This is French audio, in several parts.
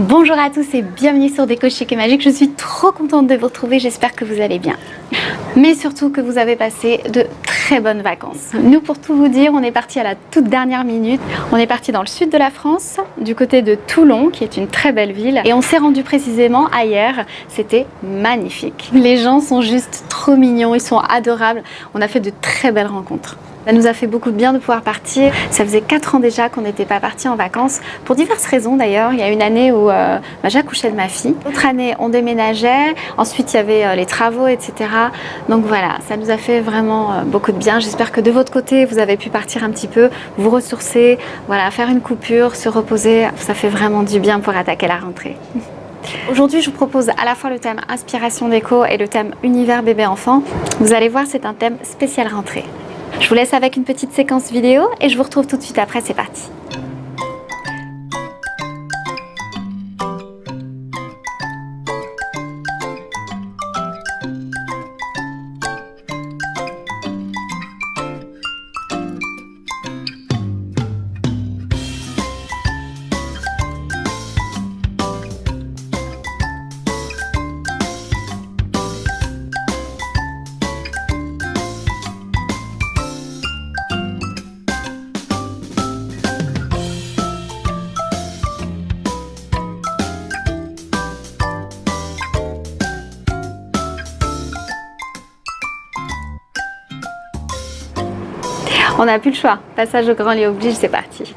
Bonjour à tous et bienvenue sur Déco Chic et Magique. Je suis trop contente de vous retrouver, j'espère que vous allez bien. Mais surtout que vous avez passé de très bonnes vacances. Nous, pour tout vous dire, on est parti à la toute dernière minute. On est parti dans le sud de la France, du côté de Toulon, qui est une très belle ville. Et on s'est rendu précisément à Hyères. C'était magnifique. Les gens sont juste trop mignons, ils sont adorables. On a fait de très belles rencontres. Ça nous a fait beaucoup de bien de pouvoir partir. Ça faisait 4 ans déjà qu'on n'était pas parti en vacances, pour diverses raisons d'ailleurs. Il y a une année où j'accouchais de ma fille. L'autre année, on déménageait. Ensuite, il y avait les travaux, etc. Donc voilà, ça nous a fait vraiment beaucoup de bien. J'espère que de votre côté, vous avez pu partir un petit peu, vous ressourcer, voilà, faire une coupure, se reposer. Ça fait vraiment du bien pour attaquer la rentrée. Aujourd'hui, je vous propose à la fois le thème inspiration déco et le thème univers bébé-enfant. Vous allez voir, c'est un thème spécial rentrée. Je vous laisse avec une petite séquence vidéo et je vous retrouve tout de suite après, c'est parti. On n'a plus le choix. Passage au grand lit oblige, c'est parti.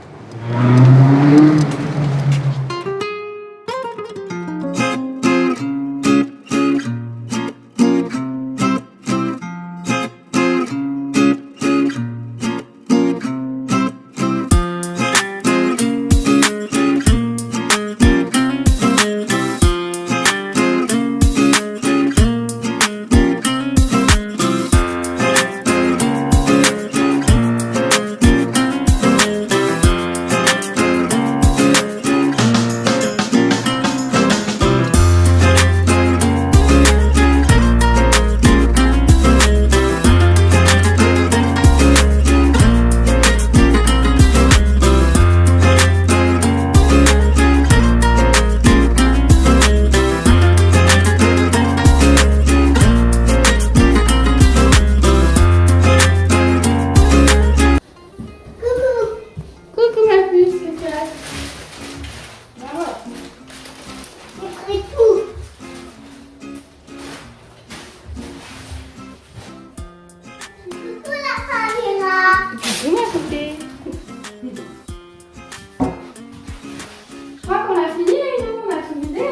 Je crois qu'on a fini les vidéos, on a tout vidé.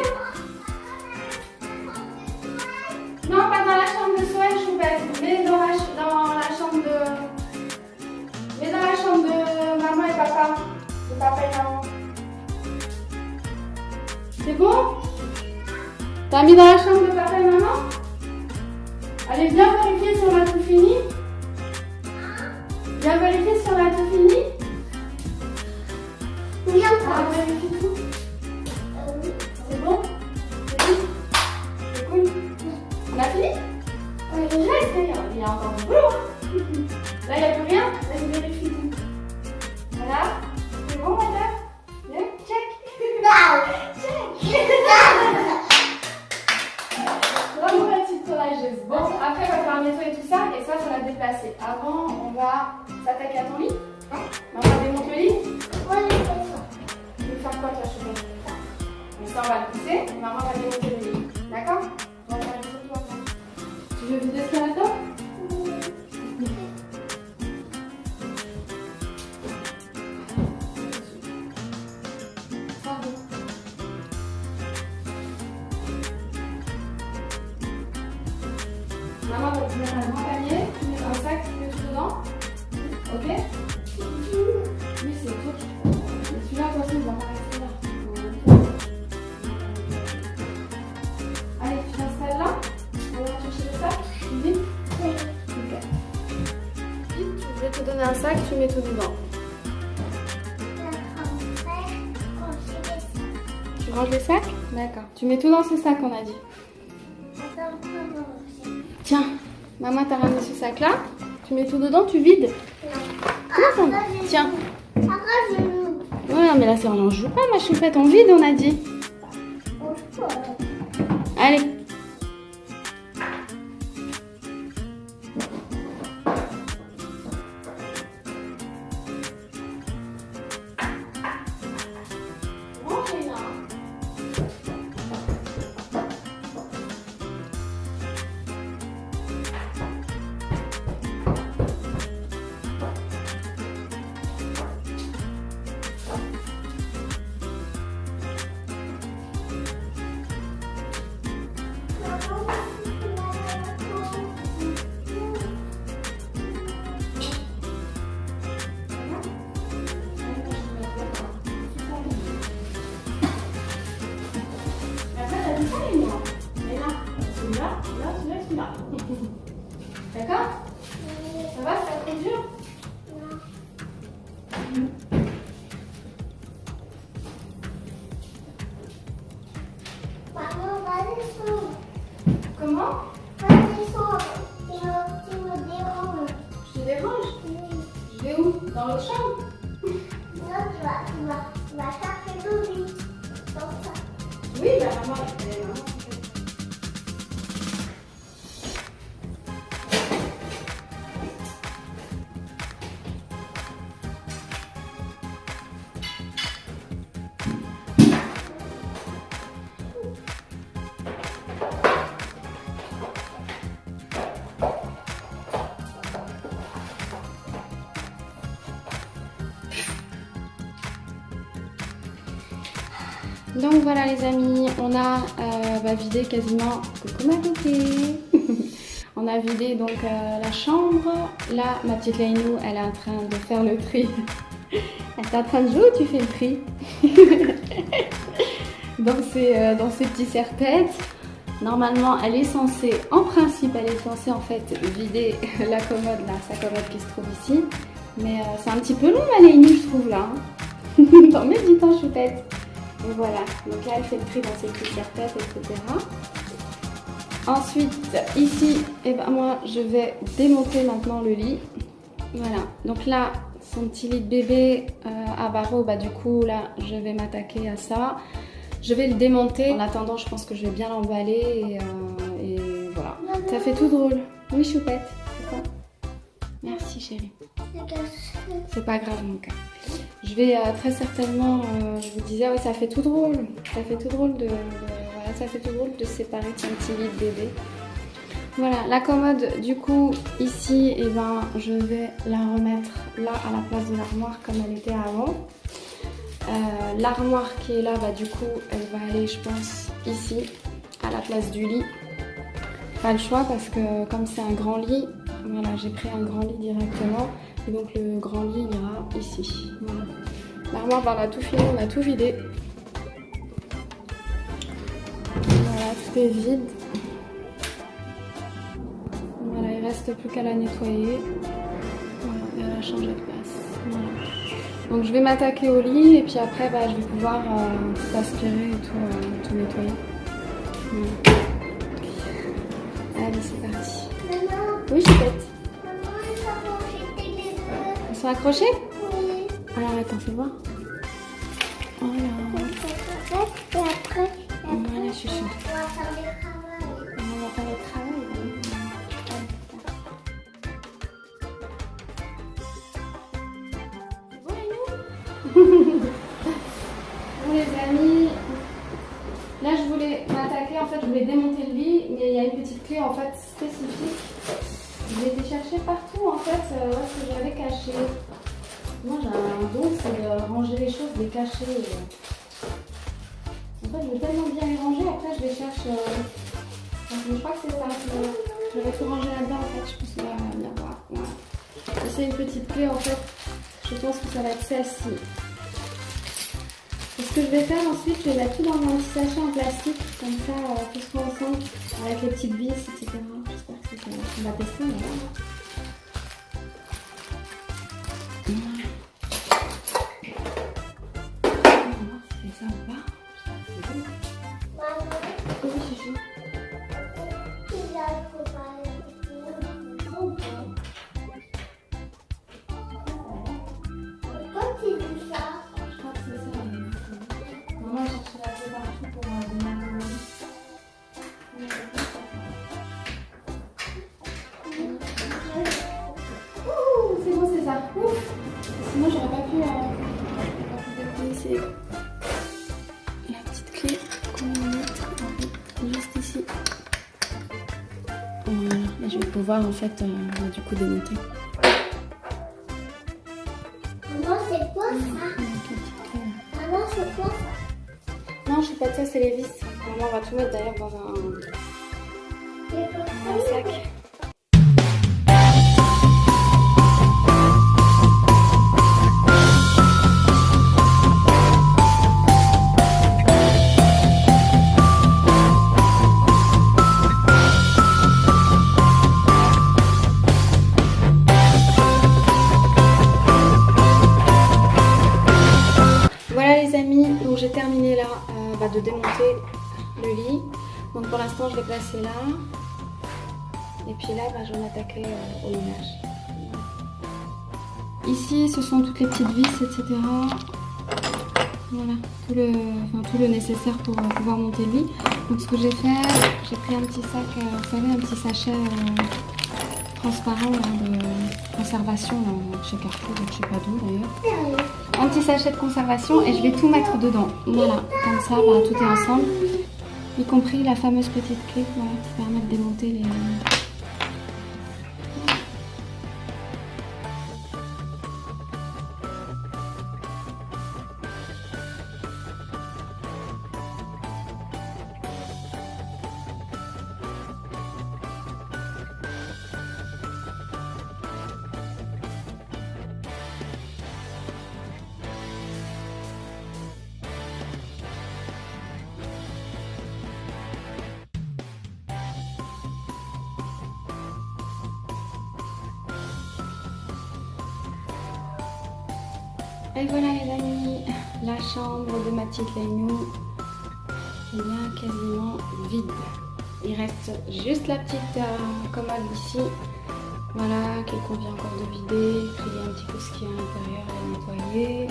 Non, pas dans la chambre de soins, Choupette, mais dans la chambre de... Mais dans la chambre de maman et papa. De papa et maman. C'est bon? T'as mis dans la chambre de papa et maman? Allez, viens vérifier si on a tout fini. Viens vérifier si on a tout fini. Viens vérifier tout. C'est bon? C'est cool? On a fini? Oui. Il y a encore du boulot. Là, il n'y a plus rien. Vas-y, vérifie tout. Voilà. C'est bon, madame? Bien? Check. Check. Vraiment petite courageuse. Bon, après, on va faire nettoyer tout ça et ça va déplacer. Avant, on va s'attaquer à ton lit. On va démonter le lit. Tu veux faire quoi, toi, Choupette? Mais ça, on va le pousser. Maman va démonter le lit. D'accord? On va faire une photo avant. Tu veux vider ce qu'il y a là-dedans? Maman va te mettre un grand panier, tu mets un sac, tu mets tout dedans. Ok? Oui, c'est tout. Mais celui-là, de toute façon, il va pas rester là. Allez, tu t'installes là. On va chercher le sac. Vite. Oui. Ok. Vite, je vais te donner un sac, tu mets tout dedans. Tu ranges les sacs? D'accord. Tu mets tout dans ce sac, on a dit. Tiens, maman t'a ramené ce sac là, tu mets tout dedans, tu vides. Comment ça? Tiens. Ouais, mais là, on n'en joue pas, ma Choupette, on vide, on a dit. celui-là. D'accord? Ça va, c'est pas trop dur? Maman, va descendre. Comment? Va descendre. Tu me déranges. Je te dérange? Oui. Je vais où? Dans l'autre chambre? Non, tu vas chercher le lit. Dans ça. Oui, bah maman, elle est maman. Donc voilà les amis, on a vidé quasiment coucou ma poupée. On a vidé donc la chambre. Là ma petite Lainou elle est en train de faire le tri. Elle est en train de jouer ou tu fais le tri? Dans ses petits serre-têtes. Normalement elle est censée, en principe elle est censée en fait vider la commode là, sa commode qui se trouve ici. Mais c'est un petit peu long ma Lainou je trouve là. T'en mets du temps choupette. Et voilà, donc là elle fait le tri dans ses petites serre-têtes, etc. Ensuite, ici, moi je vais démonter maintenant le lit. Voilà, donc là, son petit lit de bébé à barreaux, du coup là je vais m'attaquer à ça. Je vais le démonter. En attendant, je pense que je vais bien l'emballer et voilà. Ça fait tout drôle. Oui, choupette, c'est quoi? Merci chérie. C'est pas grave mon cas. Je vais très certainement, je vous disais, ouais, ça fait tout drôle. Ça fait tout drôle voilà, ça fait tout drôle de se séparer de son petit lit de bébé. Voilà, la commode, du coup, ici, je vais la remettre là à la place de l'armoire comme elle était avant. L'armoire qui est là, du coup, elle va aller, je pense, ici, à la place du lit. Pas le choix parce que comme c'est un grand lit, voilà, j'ai pris un grand lit directement. Et donc le grand lit ira ici. Voilà. L'armoire, on a tout fini, on a tout vidé. Voilà, tout est vide. Voilà, il reste plus qu'à la nettoyer. Voilà, et à la changer de place. Voilà. Donc je vais m'attaquer au lit et puis après je vais pouvoir tout aspirer et tout nettoyer. Voilà. Allez, c'est parti. Maman, Oui, Choupette. maman, ils sont accrochés les deux. Ils sont accrochés? Oui. Alors attends, fais voir. Oh là. Et après, Voilà, chouchou. on va faire le travail. On va faire le travail. Bon les amis, là je voulais m'attaquer, en fait je voulais démonter le lit, mais il y a une petite clé en fait spécifique. J'ai été chercher partout en fait où est-ce que j'avais caché. Moi j'ai un don, c'est de ranger les choses, de les cacher. En fait je veux tellement bien les ranger, après je les cherche. Je crois que c'est ça. Je vais tout ranger là-dedans en fait, je pense que là on va bien voir. Voilà. C'est une petite clé en fait, je pense que ça va être celle-ci. Et ce que je vais faire ensuite, je vais mettre tout dans mon petit sachet en plastique, comme ça tout sera ensemble, avec les petites vis, etc. J'espère que c'est ça. On va tester, on va voir. On va voir si c'est ça ou pas. C'est bon. Maman, Oui, chouchou. il a préparé le quand il dit ça, Je crois que c'est ça. Maman cherche la clé partout pour démarrer. C'est bon, c'est ça. Ouf. Sinon, j'aurais pas pu décoller. C'est la petite clé qu'on va mettre juste ici. Voilà, là je vais pouvoir en fait du coup démonter. maman, c'est quoi ça? Avec la petite clé, là. Maman, c'est quoi ça? Non, je sais pas de ça, c'est les vis. Maman va tout mettre d'ailleurs dans un sac. de démonter le lit. Donc pour l'instant je l'ai placé là. Et puis là je vais m'attaquer au ménage. Ici ce sont toutes les petites vis, etc. Voilà, tout le nécessaire pour pouvoir monter le lit. Donc ce que j'ai fait, j'ai pris un petit sac, vous savez, un petit sachet transparent là, de conservation là, chez Carrefour, je sais pas d'où d'ailleurs. Un petit sachet de conservation et je vais tout mettre dedans. Voilà, comme ça, bah, tout est ensemble. Y compris la fameuse petite clé voilà, qui permet de démonter les... Et voilà les amis, la chambre de Mathilde Lagnou est bien quasiment vide. Il reste juste la petite commode ici, voilà, qu'il convient encore de vider, trier un petit peu ce qu'il y a à l'intérieur et nettoyer.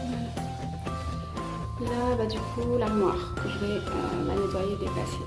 Voilà. Et là, bah, du coup, l'armoire que je vais la nettoyer et déplacer.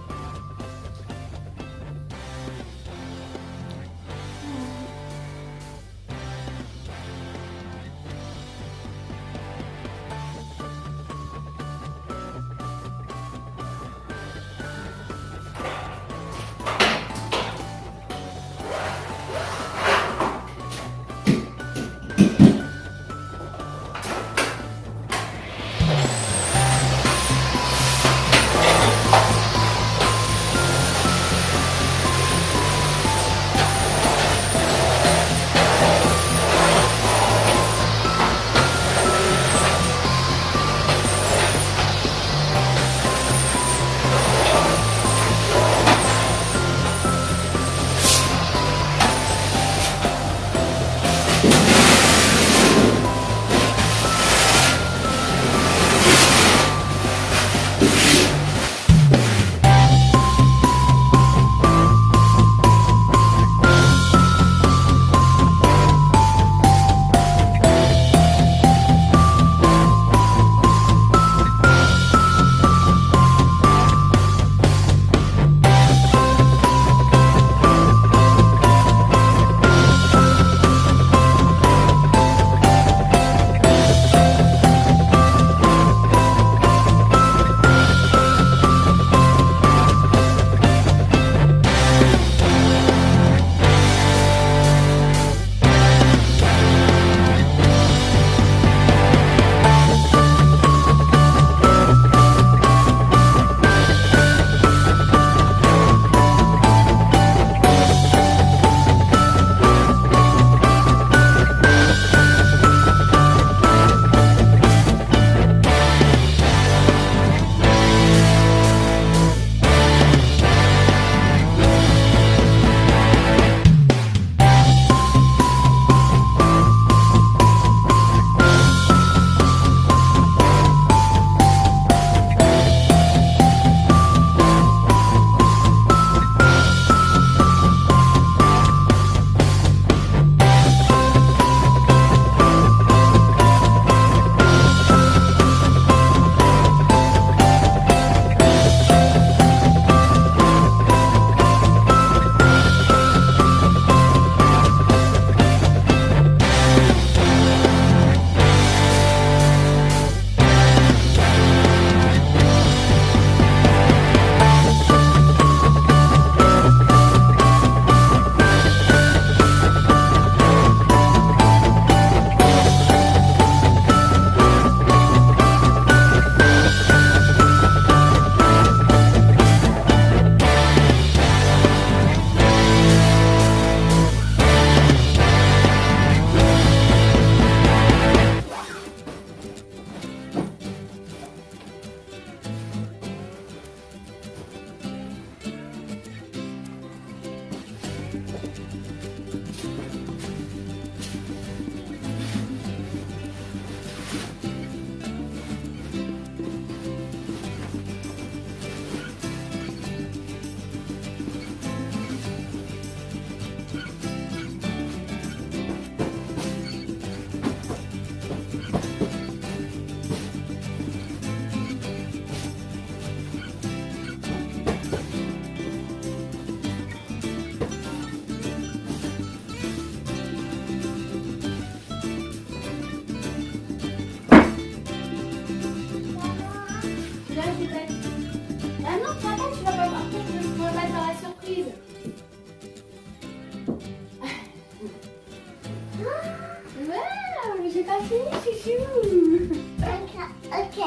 chou. Ok. Ok,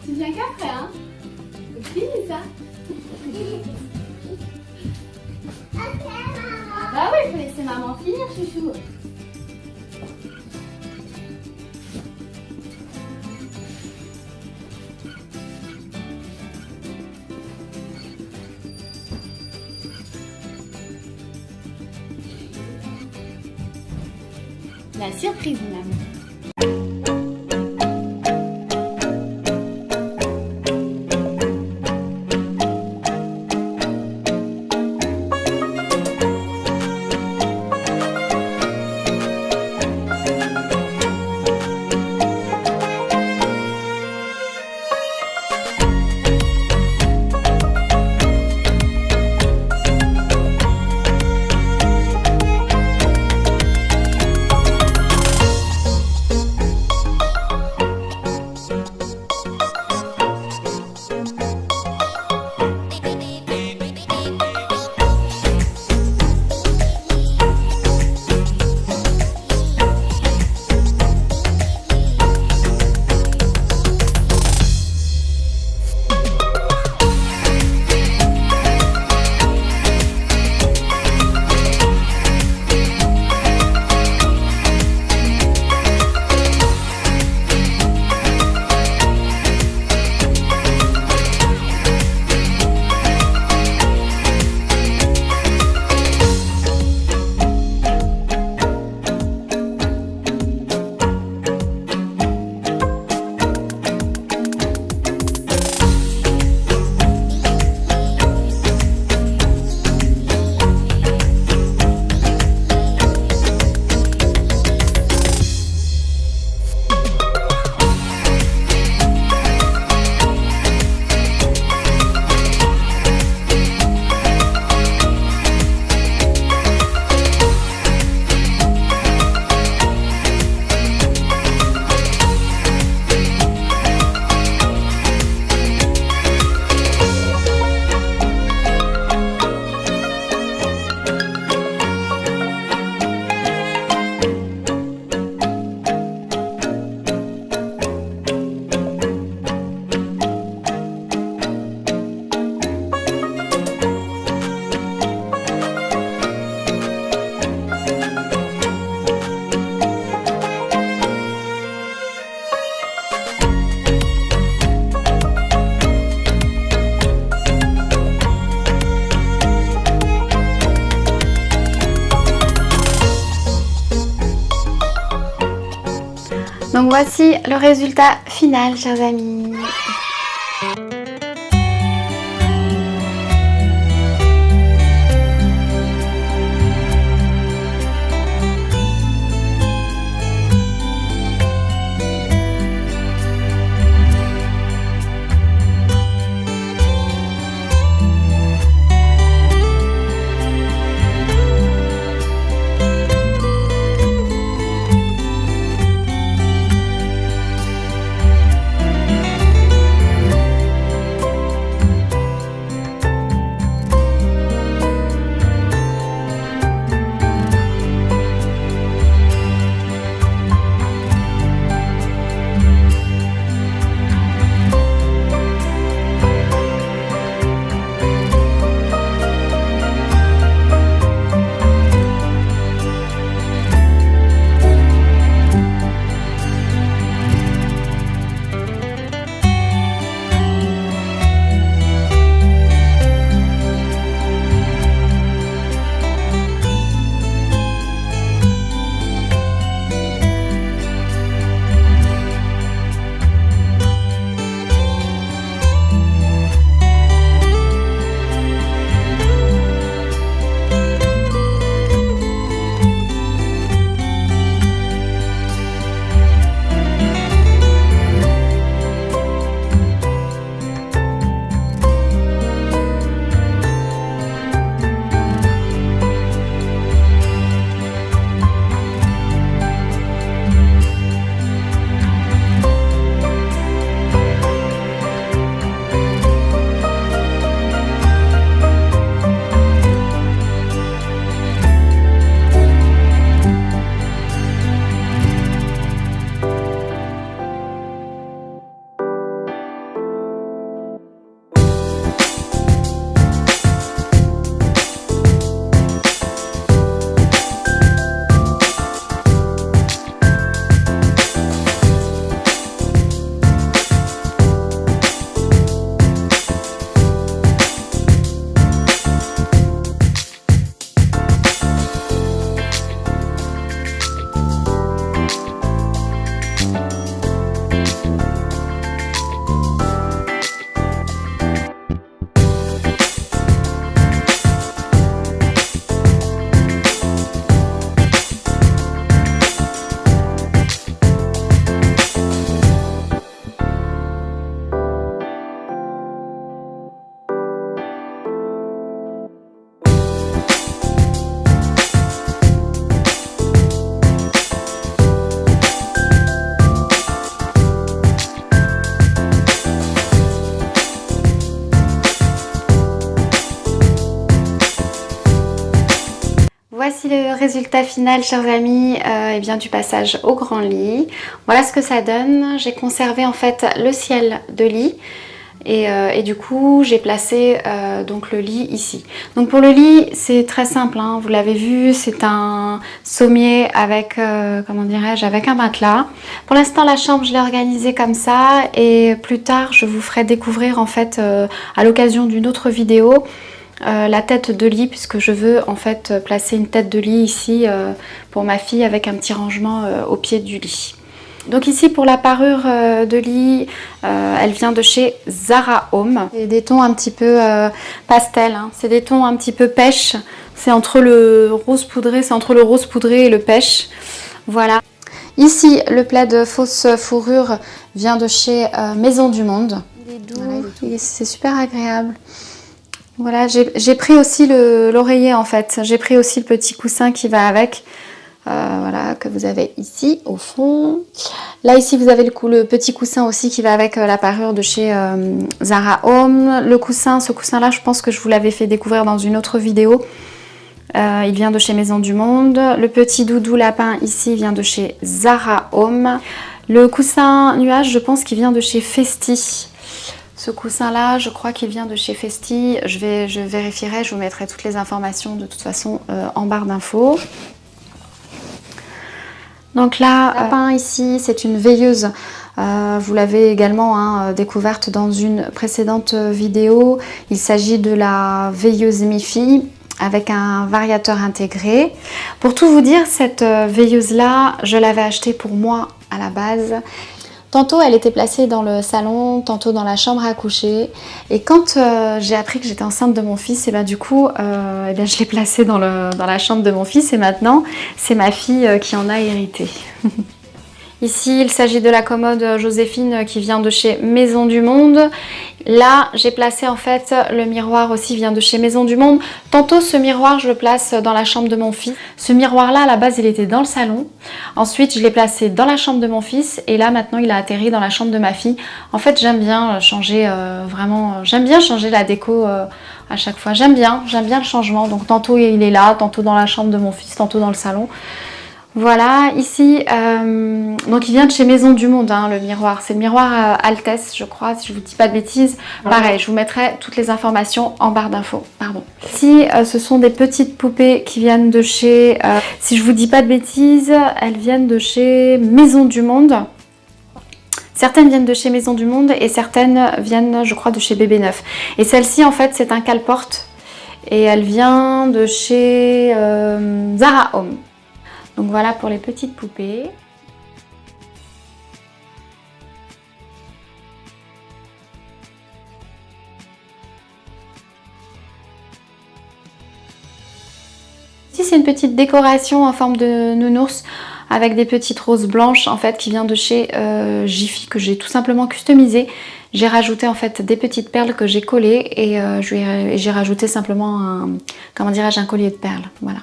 tu viens qu'après, hein. C'est fini ça. Ok, maman. Bah oui, il faut laisser maman finir, chouchou. La surprise, maman. Donc voici le résultat final, chers amis. Voici le résultat final, chers amis, et bien, du passage au grand lit. Voilà ce que ça donne. J'ai conservé en fait le ciel de lit. Et du coup j'ai placé donc le lit ici. Donc pour le lit c'est très simple, hein, vous l'avez vu, c'est un sommier avec comment dirais-je, avec un matelas. Pour l'instant la chambre je l'ai organisée comme ça et plus tard je vous ferai découvrir en fait à l'occasion d'une autre vidéo la tête de lit, puisque je veux en fait placer une tête de lit ici pour ma fille avec un petit rangement au pied du lit. Donc ici pour la parure de lit, elle vient de chez Zara Home. C'est des tons un petit peu pastel, hein. C'est des tons un petit peu pêche. C'est entre le rose poudré, et le pêche. Voilà. Ici le plaid fausse fourrure vient de chez Maison du Monde. Il est doux, voilà, c'est super agréable. Voilà, j'ai pris aussi l'oreiller en fait. J'ai pris aussi le petit coussin qui va avec. Voilà, que vous avez ici au fond. Là ici vous avez le petit coussin aussi qui va avec la parure de chez Zara Home. Le coussin, ce coussin là je pense que je vous l'avais fait découvrir dans une autre vidéo. Il vient de chez Maison du Monde. Le petit doudou lapin ici vient de chez Zara Home. Le coussin nuage je pense qu'il vient de chez Festi. Ce coussin là je crois qu'il vient de chez Festi. Je vérifierai, je vous mettrai toutes les informations de toute façon en barre d'infos. Donc là, lapin ici, c'est une veilleuse. Vous l'avez également hein, découverte dans une précédente vidéo. Il s'agit de la veilleuse Mi-Fi avec un variateur intégré. Pour tout vous dire, cette veilleuse-là, je l'avais achetée pour moi à la base. Tantôt elle était placée dans le salon, tantôt dans la chambre à coucher. Et quand j'ai appris que j'étais enceinte de mon fils, et ben du coup je l'ai placée dans la chambre de mon fils et maintenant c'est ma fille qui en a hérité. Ici il s'agit de la commode Joséphine qui vient de chez Maison du Monde. Là j'ai placé en fait le miroir aussi vient de chez Maison du Monde. Tantôt ce miroir je le place dans la chambre de mon fils. Ce miroir là à la base il était dans le salon. Ensuite je l'ai placé dans la chambre de mon fils et là maintenant il a atterri dans la chambre de ma fille. En fait j'aime bien changer vraiment, j'aime bien changer la déco à chaque fois. J'aime bien le changement. Donc tantôt il est là, tantôt dans la chambre de mon fils, tantôt dans le salon. Voilà, ici, donc il vient de chez Maison du Monde, hein, le miroir. C'est le miroir Altesse, je crois, si je vous dis pas de bêtises. Pareil, je vous mettrai toutes les informations en barre d'infos. Pardon. Ici, ce sont des petites poupées qui viennent de chez, si je vous dis pas de bêtises, elles viennent de chez Maison du Monde. Certaines viennent de chez Maison du Monde et certaines viennent, je crois, de chez Bébé Neuf. Et celle-ci, en fait, c'est un cale-porte et elle vient de chez Zara Home. Donc voilà pour les petites poupées. Ici c'est une petite décoration en forme de nounours avec des petites roses blanches en fait qui vient de chez Jiffy que j'ai tout simplement customisé. J'ai rajouté en fait des petites perles que j'ai collées et j'ai rajouté simplement un collier de perles. Voilà.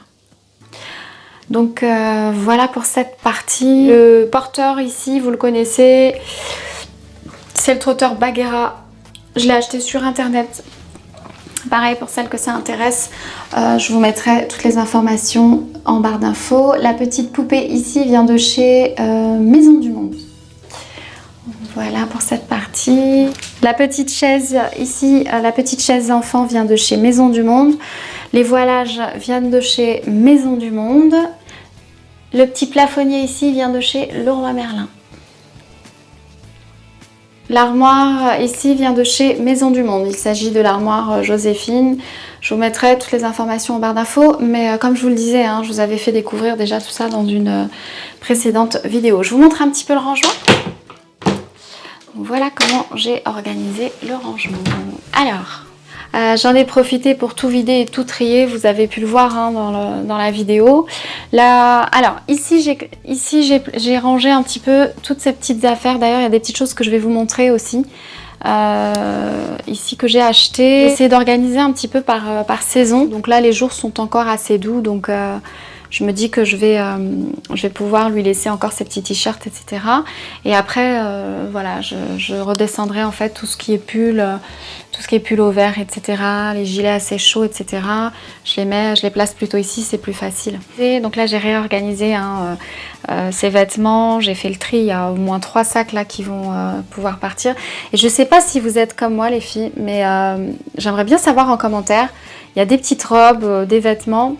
Donc voilà pour cette partie. Le porteur ici, vous le connaissez, c'est le trotteur Bagheera. Je l'ai acheté sur internet. Pareil pour celles que ça intéresse, je vous mettrai toutes les informations en barre d'infos. La petite poupée ici vient de chez Maison du Monde. Voilà pour cette partie. La petite chaise ici, la petite chaise enfant vient de chez Maison du Monde. Les voilages viennent de chez Maison du Monde. Le petit plafonnier ici vient de chez Leroy Merlin. L'armoire ici vient de chez Maison du Monde. Il s'agit de l'armoire Joséphine. Je vous mettrai toutes les informations en barre d'infos. Mais comme je vous le disais, hein, je vous avais fait découvrir déjà tout ça dans une précédente vidéo. Je vous montre un petit peu le rangement. Voilà comment j'ai organisé le rangement. Alors, j'en ai profité pour tout vider et tout trier. Vous avez pu le voir hein, dans la vidéo. Là, alors ici j'ai rangé un petit peu toutes ces petites affaires. D'ailleurs il y a des petites choses que je vais vous montrer aussi ici que j'ai acheté. J'ai essayé d'organiser un petit peu par saison. Donc là les jours sont encore assez doux, donc je me dis que je vais pouvoir lui laisser encore ses petits t-shirts, etc. Et après, voilà, je redescendrai en fait tout ce qui est pull au vert, etc. Les gilets assez chauds, etc. Je les place plutôt ici, c'est plus facile. Et donc là, j'ai réorganisé ces vêtements, j'ai fait le tri. Il y a au moins 3 sacs là qui vont pouvoir partir. Et je sais pas si vous êtes comme moi les filles, mais j'aimerais bien savoir en commentaire. Il y a des petites robes, des vêtements,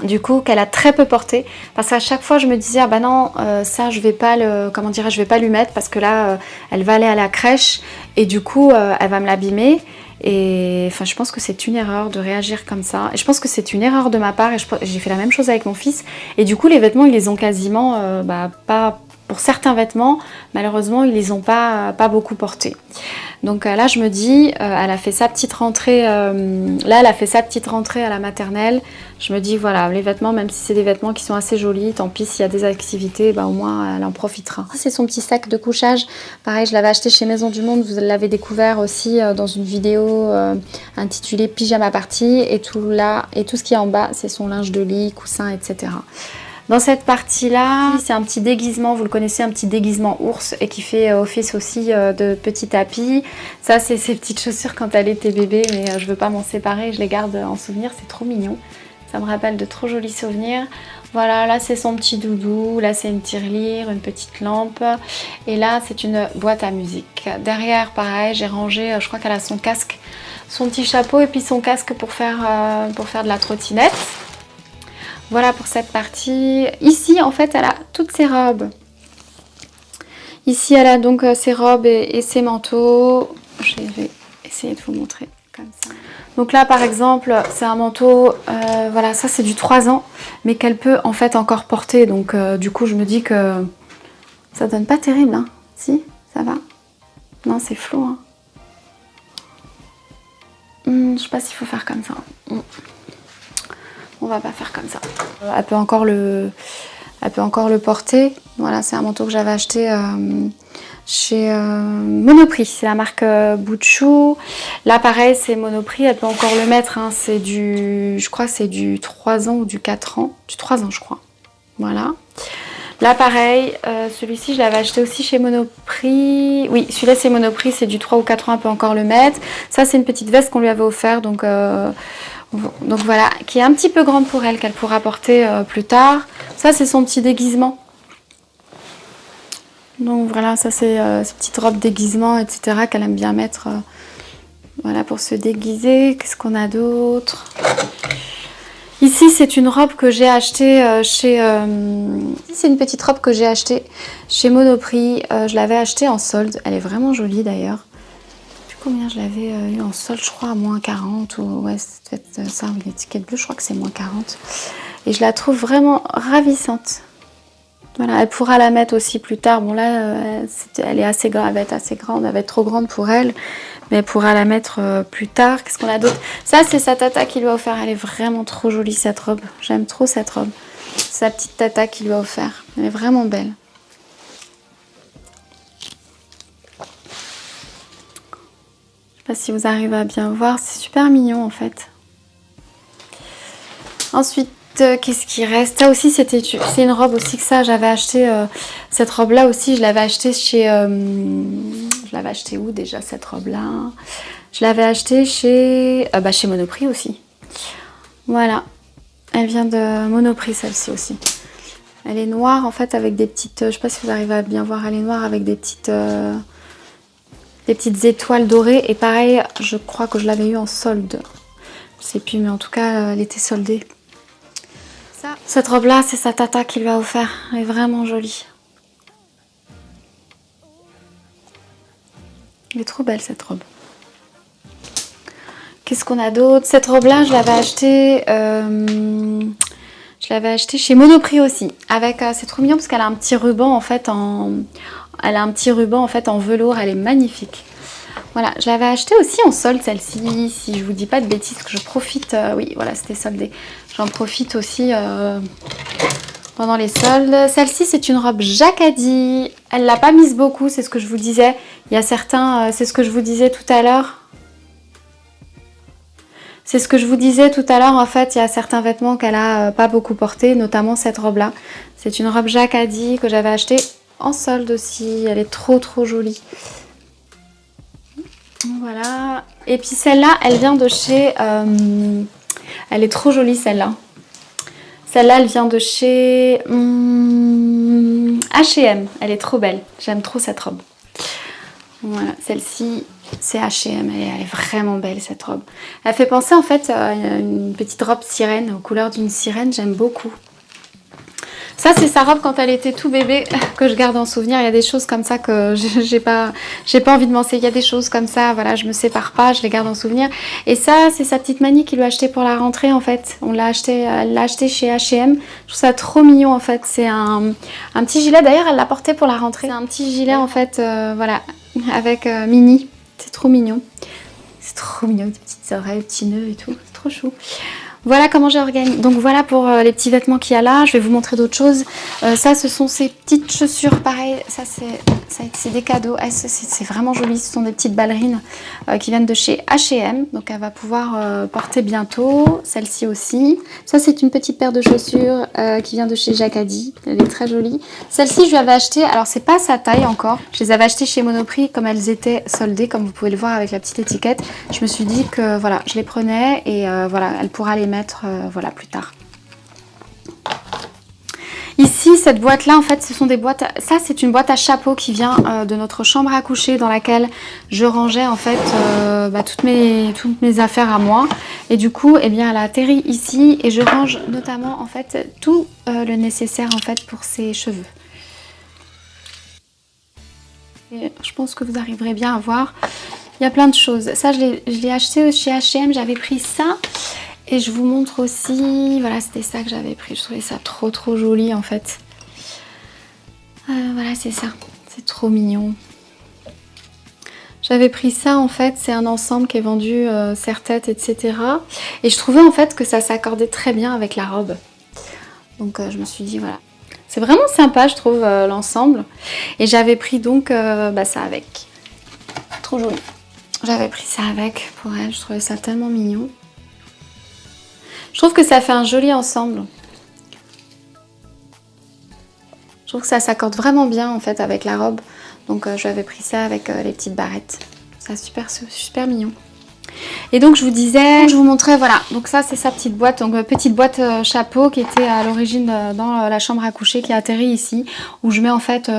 du coup, qu'elle a très peu porté. Parce qu'à chaque fois, je me disais, ah bah non, ça, je vais pas je vais pas lui mettre parce que là, elle va aller à la crèche et du coup, elle va me l'abîmer. Et enfin, je pense que c'est une erreur de réagir comme ça. Et je pense que c'est une erreur de ma part et j'ai fait la même chose avec mon fils. Et du coup, les vêtements, ils les ont quasiment, pas... Pour certains vêtements, malheureusement, ils les ont pas beaucoup portés. Donc là, je me dis, elle a fait sa petite rentrée. Là, elle a fait sa petite rentrée à la maternelle. Je me dis, voilà, les vêtements, même si c'est des vêtements qui sont assez jolis, tant pis s'il y a des activités, bah, au moins, elle en profitera. C'est son petit sac de couchage. Pareil, je l'avais acheté chez Maison du Monde. Vous l'avez découvert aussi dans une vidéo intitulée Pyjama Party. Et tout là, et tout ce qui est en bas, c'est son linge de lit, coussin, etc. Dans cette partie-là, c'est un petit déguisement, vous le connaissez, un petit déguisement ours et qui fait office aussi de petit tapis. Ça, c'est ses petites chaussures quand elle était bébé, mais je veux pas m'en séparer, je les garde en souvenir, c'est trop mignon. Ça me rappelle de trop jolis souvenirs. Voilà, là c'est son petit doudou, là c'est une tirelire, une petite lampe. Et là c'est une boîte à musique. Derrière, pareil, j'ai rangé, je crois qu'elle a son casque, son petit chapeau et puis son casque pour faire de la trottinette. Voilà pour cette partie. Ici, en fait, elle a toutes ses robes. Ici, elle a donc ses robes et ses manteaux. Je vais essayer de vous montrer comme ça. Donc là, par exemple, c'est un manteau, voilà, ça c'est du 3 ans, mais qu'elle peut en fait encore porter. Donc du coup, je me dis que ça donne pas terrible, hein. Si, ça va. Non, c'est flou, hein. Je sais pas s'il faut faire comme ça. On va pas faire comme ça. Elle peut encore le porter. Voilà, c'est un manteau que j'avais acheté chez Monoprix. C'est la marque Bouchou. Là, pareil, c'est Monoprix. Elle peut encore le mettre. Hein. C'est je crois que c'est du 3 ans ou du 4 ans. Du 3 ans, je crois. Voilà. Là, pareil, celui-ci, je l'avais acheté aussi chez Monoprix. Oui, celui-là, c'est Monoprix. C'est du 3 ou 4 ans. Elle peut encore le mettre. Ça, c'est une petite veste qu'on lui avait offert. Donc voilà, qui est un petit peu grande pour elle, qu'elle pourra porter plus tard. Ça, c'est son petit déguisement. Donc voilà, ça c'est ces petites robes déguisement, etc. qu'elle aime bien mettre voilà, pour se déguiser. Qu'est-ce qu'on a d'autre? Ici, c'est une robe que j'ai achetée c'est une petite robe que j'ai achetée chez Monoprix. Je l'avais achetée en solde. Elle est vraiment jolie d'ailleurs. Combien je l'avais eu en solde, je crois à moins 40 ou ouais, c'est peut-être ça, l'étiquette bleue, je crois que c'est moins 40. Et je la trouve vraiment ravissante. Voilà, elle pourra la mettre aussi plus tard. Bon là, elle est assez grande, elle va être assez grande, elle va être trop grande pour elle, mais elle pourra la mettre plus tard. Qu'est-ce qu'on a d'autre? Ça, c'est sa tata qui lui a offert. Elle est vraiment trop jolie cette robe. J'aime trop cette robe. C'est sa petite tata qui lui a offert. Elle est vraiment belle. Si vous arrivez à bien voir, c'est super mignon en fait. Ensuite, qu'est-ce qui reste? Ça aussi, c'est une robe aussi que ça, j'avais acheté cette robe là aussi, je l'avais acheté chez je l'avais acheté où déjà cette robe là? Je l'avais acheté chez Monoprix aussi. Voilà, elle vient de Monoprix celle-ci aussi. Elle est noire en fait avec des petites, je sais pas si vous arrivez à bien voir, elle est noire avec des petites étoiles dorées. Et pareil, je crois que je l'avais eu en solde. Je sais plus, mais en tout cas, elle était soldée. Cette robe-là, c'est sa tata qui lui a offert. Elle est vraiment jolie. Elle est trop belle, cette robe. Qu'est-ce qu'on a d'autre? Cette robe-là, je l'avais achetée... je l'avais achetée chez Monoprix aussi. Avec, c'est trop mignon parce qu'elle a un petit ruban en fait Elle a un petit ruban en fait en velours, elle est magnifique. Voilà, je l'avais acheté aussi en solde celle-ci, si je vous dis pas de bêtises, que je profite, oui voilà c'était soldé. J'en profite aussi pendant les soldes. Celle-ci c'est une robe jacquardie, elle l'a pas mise beaucoup, c'est ce que je vous disais. Il y a certains, c'est ce que je vous disais tout à l'heure. C'est ce que je vous disais tout à l'heure, en fait, il y a certains vêtements qu'elle a pas beaucoup portés, notamment cette robe-là. C'est une robe Jacquadi que j'avais achetée en solde aussi, elle est trop jolie. Voilà, et puis celle-là, elle vient de chez... elle est trop jolie celle-là. Celle-là, elle vient de chez H&M, elle est trop belle, j'aime trop cette robe. Voilà, celle-ci, c'est H&M, elle est vraiment belle cette robe. Elle fait penser en fait à une petite robe sirène, aux couleurs d'une sirène, j'aime beaucoup. Ça, c'est sa robe quand elle était tout bébé, que je garde en souvenir. Il y a des choses comme ça que j'ai pas envie de m'enseigner. Il y a des choses comme ça, voilà, je me sépare pas, je les garde en souvenir. Et ça, c'est sa petite Mani qui lui a acheté pour la rentrée, en fait. Elle l'a acheté chez H&M. Je trouve ça trop mignon, en fait. C'est un petit gilet. D'ailleurs, elle l'a porté pour la rentrée. C'est un petit gilet, en fait, voilà, avec Mini. C'est trop mignon. C'est trop mignon, des petites oreilles, petits nœuds et tout. C'est trop chou. Voilà comment j'ai organisé. Donc voilà pour les petits vêtements qu'il y a là. Je vais vous montrer d'autres choses. Ça, ce sont ces petites chaussures. Pareil, ça c'est des cadeaux. C'est vraiment joli. Ce sont des petites ballerines qui viennent de chez H&M. Donc elle va pouvoir porter bientôt. Celle-ci aussi. Ça, c'est une petite paire de chaussures qui vient de chez Jacquadi. Elle est très jolie. Celle-ci, je lui avais acheté. Alors, c'est pas sa taille encore. Je les avais achetées chez Monoprix comme elles étaient soldées, comme vous pouvez le voir avec la petite étiquette. Je me suis dit que voilà, je les prenais et voilà, elle pourra les mettre voilà, plus tard. Ici, cette boîte-là, en fait, ce sont des boîtes... Ça, c'est une boîte à chapeau qui vient de notre chambre à coucher dans laquelle je rangeais, en fait, toutes mes affaires à moi. Et du coup, eh bien, elle a atterri ici et je range notamment, en fait, tout le nécessaire, en fait, pour ses cheveux. Et je pense que vous arriverez bien à voir. Il y a plein de choses. Ça, je l'ai acheté chez H&M. J'avais pris ça. Et je vous montre aussi, voilà, c'était ça que j'avais pris. Je trouvais ça trop joli en fait. Voilà, c'est ça. C'est trop mignon. J'avais pris ça en fait, c'est un ensemble qui est vendu serre-tête, etc. Et je trouvais en fait que ça s'accordait très bien avec la robe. Donc je me suis dit, voilà. C'est vraiment sympa, je trouve, l'ensemble. Et j'avais pris donc ça avec. Trop joli. J'avais pris ça avec pour elle, je trouvais ça tellement mignon. Je trouve que ça fait un joli ensemble. Je trouve que ça s'accorde vraiment bien en fait avec la robe. Donc j'avais pris ça avec les petites barrettes. C'est super mignon. Et donc je vous disais, je vous montrais, voilà. Donc ça c'est sa petite boîte. Donc petite boîte chapeau qui était à l'origine dans la chambre à coucher qui a atterri ici. Où je mets en fait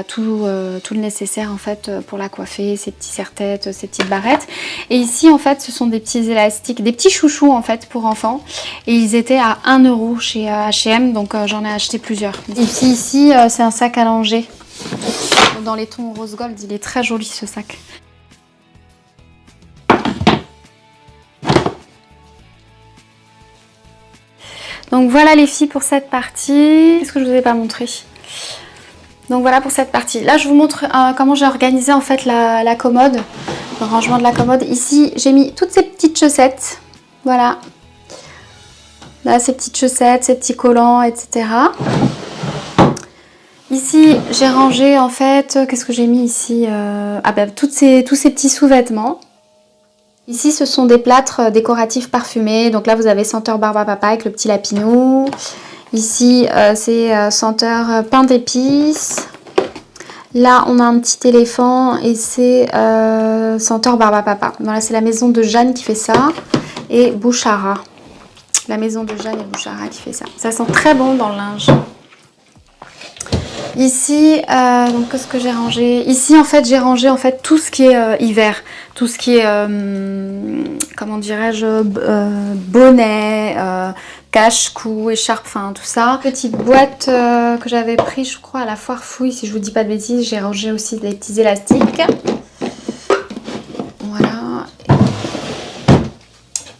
tout le nécessaire en fait pour la coiffer. Ses petits serre-têtes, ses petites barrettes. Et ici en fait ce sont des petits élastiques, des petits chouchous en fait pour enfants. Et ils étaient à 1 € chez H&M. Donc j'en ai acheté plusieurs. Et puis ici c'est un sac à langer. Dans les tons rose gold, il est très joli ce sac. Donc voilà les filles pour cette partie. Qu'est-ce que je vous ai pas montré? Donc voilà pour cette partie. Là je vous montre comment j'ai organisé en fait la commode. Le rangement de la commode. Ici j'ai mis toutes ces petites chaussettes. Voilà. Là ces petites chaussettes, ces petits collants, etc. Ici j'ai rangé en fait, qu'est-ce que j'ai mis ici tous ces petits sous-vêtements. Ici, ce sont des plâtres décoratifs parfumés. Donc là, vous avez senteur barbe à papa avec le petit lapinou. Ici, c'est senteur pain d'épices. Là, on a un petit éléphant et c'est senteur barbe à papa. Voilà, c'est la maison de Jeanne qui fait ça. Et Bouchara. La maison de Jeanne et Bouchara qui fait ça. Ça sent très bon dans le linge. Ici, donc qu'est-ce que j'ai rangé? Ici, en fait, j'ai rangé en fait tout ce qui est hiver, tout ce qui est, comment dirais-je, bonnet, cache-cou, écharpe, enfin tout ça. Petite boîte que j'avais pris, je crois, à la foire fouille, si je vous dis pas de bêtises. J'ai rangé aussi des petits élastiques. Voilà.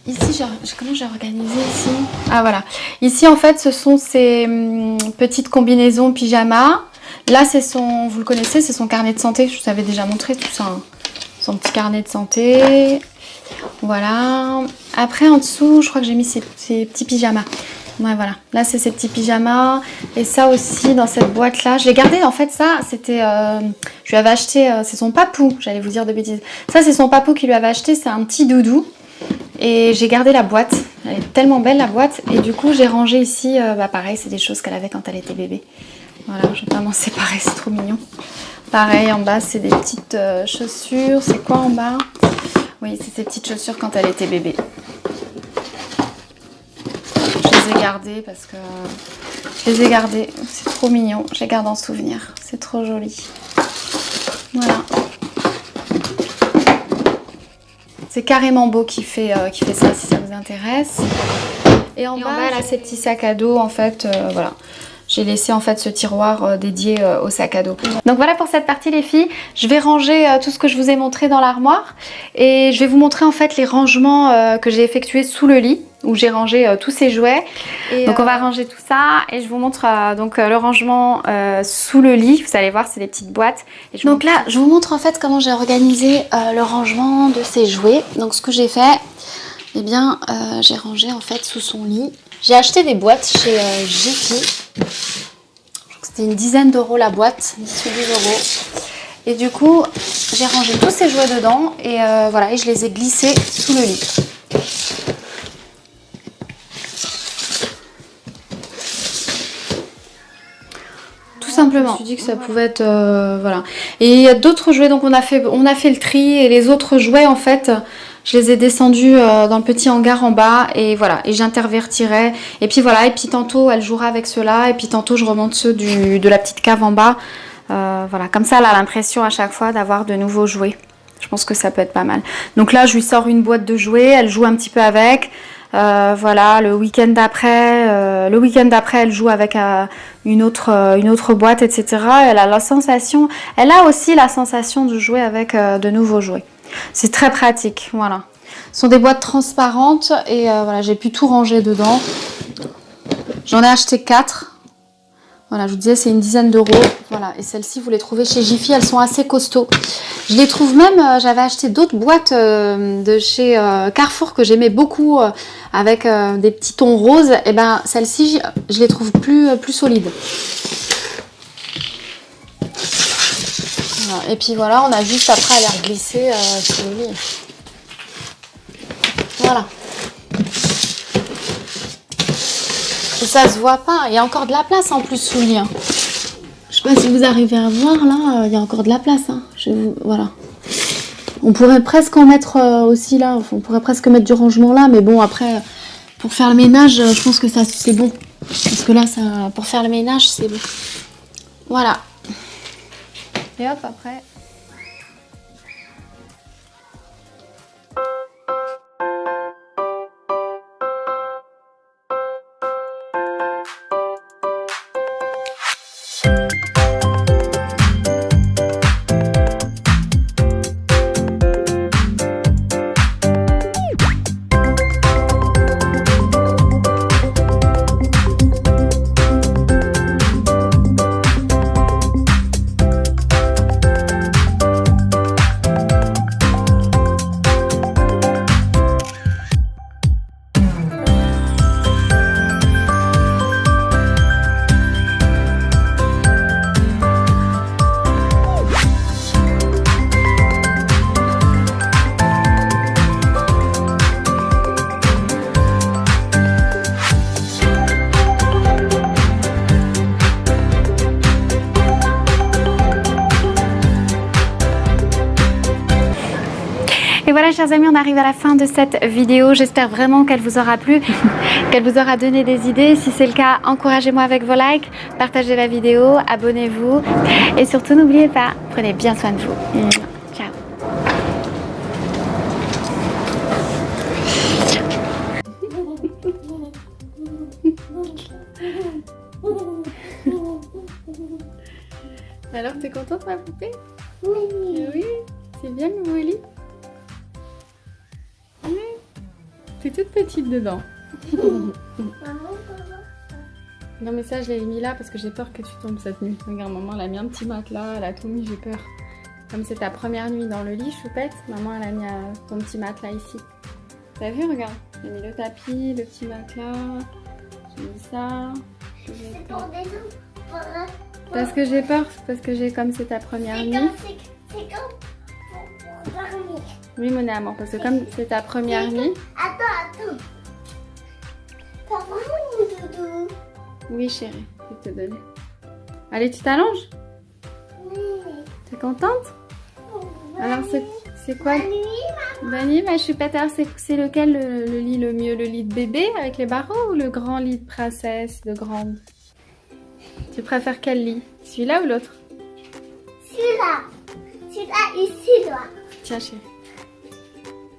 Ici, comment j'ai organisé ici? Ah voilà. Ici, en fait, ce sont ces petites combinaisons pyjama. Là, c'est son, vous le connaissez, c'est son carnet de santé. Je vous avais déjà montré tout ça. Hein. Son petit carnet de santé. Voilà. Après, en dessous, je crois que j'ai mis ces petits pyjamas. Ouais, voilà. Là, c'est ces petits pyjamas. Et ça aussi, dans cette boîte-là. Je l'ai gardé, en fait, ça, c'était... je lui avais acheté... c'est son papou, j'allais vous dire de bêtises. Ça, c'est son papou qui lui avait acheté. C'est un petit doudou. Et j'ai gardé la boîte. Elle est tellement belle la boîte. Et du coup, j'ai rangé ici, pareil, c'est des choses qu'elle avait quand elle était bébé. Voilà, je vais pas m'en séparer, c'est trop mignon. Pareil, en bas, c'est des petites chaussures. C'est quoi en bas? Oui, c'est ces petites chaussures quand elle était bébé. Je les ai gardées parce que... Je les ai gardées. C'est trop mignon. Je les garde en souvenir. C'est trop joli. Voilà. C'est Carrément Beau qui fait ça, si ça vous intéresse. Et en bas, là, ces petits sacs à dos, en fait, voilà. J'ai laissé en fait ce tiroir dédié au sac à dos. Donc voilà pour cette partie les filles. Je vais ranger tout ce que je vous ai montré dans l'armoire. Et je vais vous montrer en fait les rangements que j'ai effectués sous le lit. Où j'ai rangé tous ces jouets. Et donc on va ranger tout ça. Et je vous montre donc le rangement sous le lit. Vous allez voir, c'est des petites boîtes. Et donc là, je vous montre en fait comment j'ai organisé le rangement de ces jouets. Donc ce que j'ai fait, eh bien j'ai rangé en fait sous son lit. J'ai acheté des boîtes chez Jiffy. C'était une dizaine d'euros la boîte, 10 ou 12 euros. Et du coup, j'ai rangé tous ces jouets dedans et voilà, et je les ai glissés sous le lit. Tout simplement. Je me suis dit que ça pouvait être voilà. Et il y a d'autres jouets, donc on a fait le tri et les autres jouets en fait. Je les ai descendus dans le petit hangar en bas et voilà, et j'intervertirai. Et puis voilà, et puis tantôt elle jouera avec ceux-là et puis tantôt je remonte ceux de la petite cave en bas. Voilà, comme ça elle a l'impression à chaque fois d'avoir de nouveaux jouets. Je pense que ça peut être pas mal. Donc là je lui sors une boîte de jouets, elle joue un petit peu avec. Voilà, le week-end d'après elle joue avec une autre boîte, etc. Elle a aussi la sensation de jouer avec de nouveaux jouets. C'est très pratique, voilà. Ce sont des boîtes transparentes et voilà, j'ai pu tout ranger dedans. J'en ai acheté 4. Voilà, je vous disais, c'est une dizaine d'euros. Voilà, et celles-ci, vous les trouvez chez Jiffy, elles sont assez costauds. Je les trouve même, j'avais acheté d'autres boîtes de chez Carrefour que j'aimais beaucoup, avec des petits tons roses. Et ben, celles-ci, je les trouve plus solides. Voilà. Et puis voilà, on a juste après à les reglisser sur le lit. Voilà. Et ça se voit pas. Il y a encore de la place en plus sous le lit. Je sais pas si vous arrivez à voir là, il y a encore de la place. Hein. Voilà. On pourrait presque en mettre aussi là. On pourrait presque mettre du rangement là, mais bon après, pour faire le ménage, je pense que ça c'est bon. Parce que là, pour faire le ménage, c'est bon. Voilà. Et hop, après. Et voilà chers amis, on arrive à la fin de cette vidéo. J'espère vraiment qu'elle vous aura plu, qu'elle vous aura donné des idées. Si c'est le cas, encouragez-moi avec vos likes, partagez la vidéo, abonnez-vous. Et surtout, n'oubliez pas, prenez bien soin de vous. Ciao. Alors, t'es contente ma poupée? Oui. Oui, c'est bien le nouveau lit. Oui. T'es toute petite dedans. Non mais ça je l'ai mis là parce que j'ai peur que tu tombes cette nuit. Regarde, maman elle a mis un petit matelas, elle a tout mis, j'ai peur. Comme c'est ta première nuit dans le lit, choupette, maman elle a mis ton petit matelas ici. T'as vu, regarde, j'ai mis le tapis, le petit matelas, j'ai mis ça. Parce que j'ai peur, parce que comme c'est ta première nuit. C'est comme pour dormir. Oui, mon amour, parce que comme c'est ta première nuit. Attends. T'as vraiment mon doudou? Oui, chérie, je vais te donner. Allez, tu t'allonges? Oui. T'es contente? Alors, c'est quoi? Bonne nuit, maman. Bonne nuit, ma choupette. Alors, c'est lequel le lit le mieux? Le lit de bébé avec les barreaux ou le grand lit de princesse, de grande? Tu préfères quel lit? Celui-là ou l'autre? Celui-là. Celui-là ici, là. Tiens, chérie.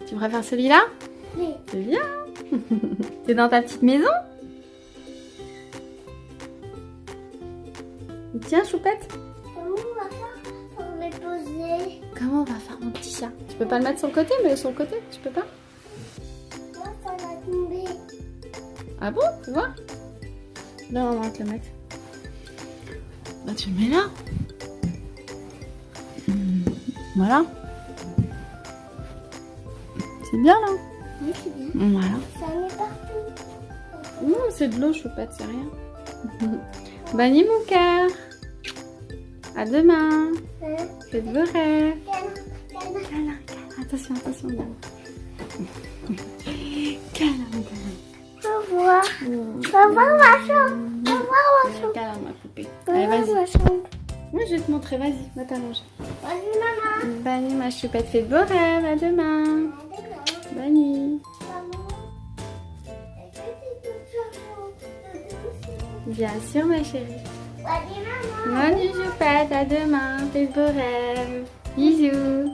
Tu préfères celui-là? Oui. C'est bien. T'es dans ta petite maison? Tiens, choupette. Comment on va faire pour les poser? Comment on va faire, mon petit chat? Tu peux pas le mettre sur le côté, mais sur le côté, tu peux pas? Moi, ça va tomber. Ah bon? Tu vois? Là, on va te le mettre. Bah, tu le mets là. Voilà. C'est bien là. Oui, c'est bien. Voilà. Ça met partout. Non, c'est de l'eau, choupette, c'est rien. Bonne nuit, mon cœur. À demain. Faites vos rêves. Câlin, câlin. Attention, attention. Câlin, câlin. Au revoir. Au revoir, ma chambre. Au revoir, ma chambre. Câlin, ma poupée. Au Allez, revoir, vas-y. ma chambre. Oui, je vais te montrer. Vas-y, va t'allonger. Vas-y, maman. Bonne nuit, ma choupette. Faites vos rêves. À demain. À demain. Bonne nuit. Maman, est-ce que tu touches au Bien sûr, ma chérie. Vas-y, maman. Bonne nuit, choupette. À demain. Faites vos rêves. Bisous.